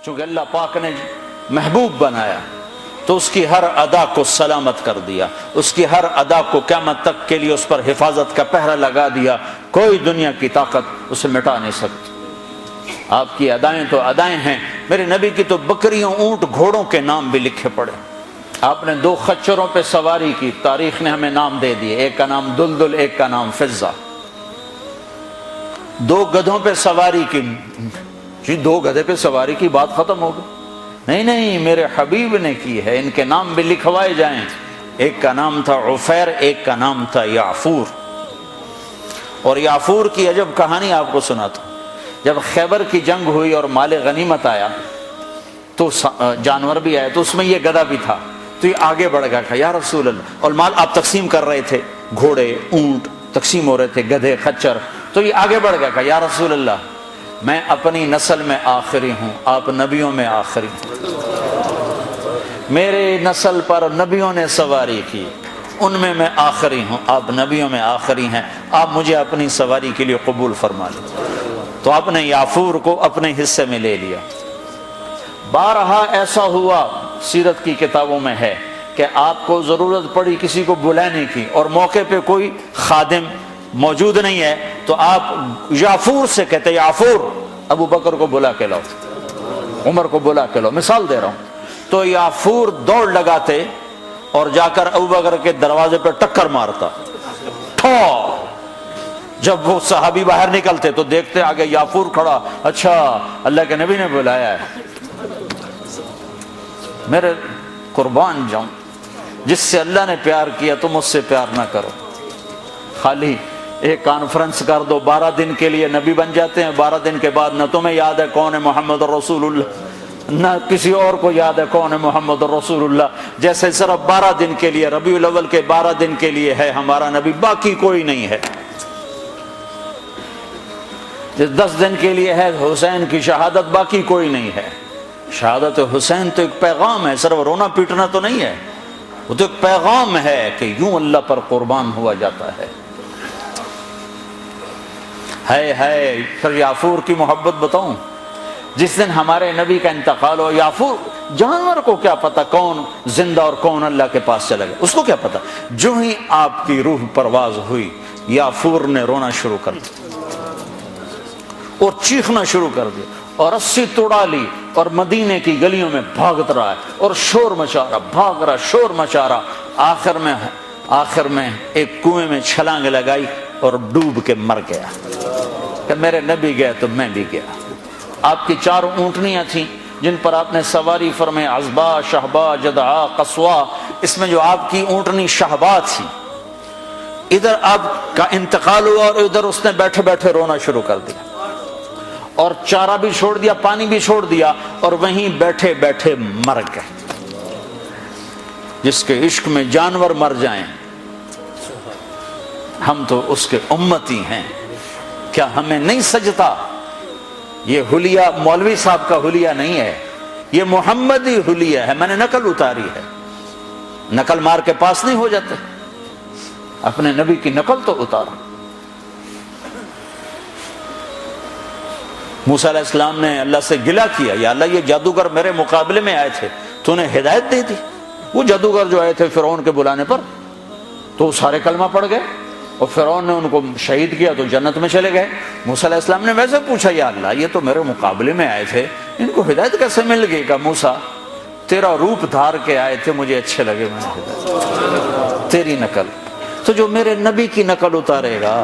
چونکہ اللہ پاک نے محبوب بنایا تو اس کی ہر ادا کو سلامت کر دیا، اس کی ہر ادا کو قیامت تک کے لیے اس پر حفاظت کا پہرا لگا دیا، کوئی دنیا کی طاقت اسے مٹا نہیں سکتی۔ آپ کی ادائیں تو ادائیں ہیں، میرے نبی کی تو بکریوں، اونٹ، گھوڑوں کے نام بھی لکھے پڑے۔ آپ نے 2 خچروں پہ سواری کی، تاریخ نے ہمیں نام دے دیے، ایک کا نام دلدل، ایک کا نام فضہ۔ 2 گدھوں پہ سواری کی، جی 2 گدھے پہ سواری کی بات ختم ہو گئی؟ نہیں، میرے حبیب نے کی ہے، ان کے نام بھی لکھوائے جائیں۔ ایک کا نام تھا عفیر، ایک کا نام تھا یعفور۔ اور یعفور کی عجب کہانی آپ کو سناتا ہوں۔ جب خیبر کی جنگ ہوئی اور مال غنیمت آیا تو جانور بھی آئے، تو اس میں یہ گدھا بھی تھا، تو یہ آگے بڑھ گیا کہ یا رسول اللہ، اور مال آپ تقسیم کر رہے تھے، گھوڑے، اونٹ تقسیم ہو رہے تھے، گدھے، خچر، تو یہ آگے بڑھ گیا کہ یا رسول اللہ، میں اپنی نسل میں آخری ہوں، آپ نبیوں میں آخری ہیں، میرے نسل پر نبیوں نے سواری کی، ان میں آخری ہوں، آپ نبیوں میں آخری ہیں، آپ مجھے اپنی سواری کے لیے قبول فرما لیں۔ تو آپ نے یعفور کو اپنے حصے میں لے لیا۔ بارہا ایسا ہوا، سیرت کی کتابوں میں ہے کہ آپ کو ضرورت پڑی کسی کو بلانے کی اور موقع پہ کوئی خادم موجود نہیں ہے، تو آپ یعفور سے کہتے یعفور ابو بکر کو بلا کے لاؤ، عمر کو بلا کے لاؤ، مثال دے رہا ہوں۔ تو یعفور دوڑ لگاتے اور جا کر ابو بکر کے دروازے پہ ٹکر مارتا، ٹھو۔ جب وہ صحابی باہر نکلتے تو دیکھتے آگے یعفور کھڑا، اچھا اللہ کے نبی نے بلایا ہے۔ میرے قربان جاؤں، جس سے اللہ نے پیار کیا تم اس سے پیار نہ کرو۔ خالی ایک کانفرنس کر دو، 12 دن کے لیے نبی بن جاتے ہیں، 12 دن کے بعد نہ تمہیں یاد ہے کون ہے محمد رسول اللہ، نہ کسی اور کو یاد ہے کون ہے محمد رسول اللہ، جیسے صرف 12 دن کے لیے، ربیع الاول کے 12 دن کے لیے ہے ہمارا نبی، باقی کوئی نہیں ہے۔ 10 دن کے لیے ہے حسین کی شہادت، باقی کوئی نہیں ہے۔ شہادت حسین تو ایک پیغام ہے، صرف رونا پیٹنا تو نہیں ہے، وہ تو ایک پیغام ہے کہ یوں اللہ پر قربان ہوا جاتا ہے۔ پھر یعفور کی محبت بتاؤں، جس دن ہمارے نبی کا انتقال ہو، یعفور جانور کو کیا پتا کون زندہ اور کون اللہ کے پاس چلا گیا، اس کو کیا پتا، جو ہی آپ کی روح پرواز ہوئی یعفور نے رونا شروع کر دیا اور چیخنا شروع کر دیا اور رسی توڑا لی اور مدینے کی گلیوں میں بھاگت رہا ہے اور شور مچا رہا، بھاگ رہا، شور مچا رہا۔ آخر میں ایک کنویں میں چھلانگ لگائی اور ڈوب کے مر گیا کہ میرے نبی گئے تو میں بھی گیا۔ آپ کی 4 اونٹنیاں تھیں جن پر آپ نے سواری فرمائی، عزبا، شہبا، جدعا، قصوا۔ اس میں جو آپ کی اونٹنی شہبا تھی، ادھر آپ کا انتقال ہوا اور ادھر اس نے بیٹھے بیٹھے رونا شروع کر دیا اور چارہ بھی چھوڑ دیا، پانی بھی چھوڑ دیا اور وہیں بیٹھے بیٹھے مر گئے۔ جس کے عشق میں جانور مر جائیں، ہم تو اس کے امتی ہیں، کیا ہمیں نہیں سجتا؟ یہ حلیہ مولوی صاحب کا حلیہ نہیں ہے، یہ محمدی حلیہ ہے، میں نے نقل اتاری ہے۔ نقل مار کے پاس نہیں ہو جاتے، اپنے نبی کی نقل تو اتارا۔ موسیٰ علیہ السلام نے اللہ سے گلہ کیا، یا اللہ یہ جادوگر میرے مقابلے میں آئے تھے، تو انہیں ہدایت دے دی۔ وہ جادوگر جو آئے تھے فرعون کے بلانے پر، تو سارے کلمہ پڑھ گئے اور فرعون نے ان کو شہید کیا تو جنت میں چلے گئے۔ موسیٰ علیہ السلام نے ویسے پوچھا، یا اللہ یہ تو میرے مقابلے میں آئے تھے، ان کو ہدایت کیسے مل گئی؟ کہ موسیٰ تیرا روپ دھار کے آئے تھے، مجھے اچھے لگے، میں نے ہدایت تیری نقل۔ تو جو میرے نبی کی نقل اتارے گا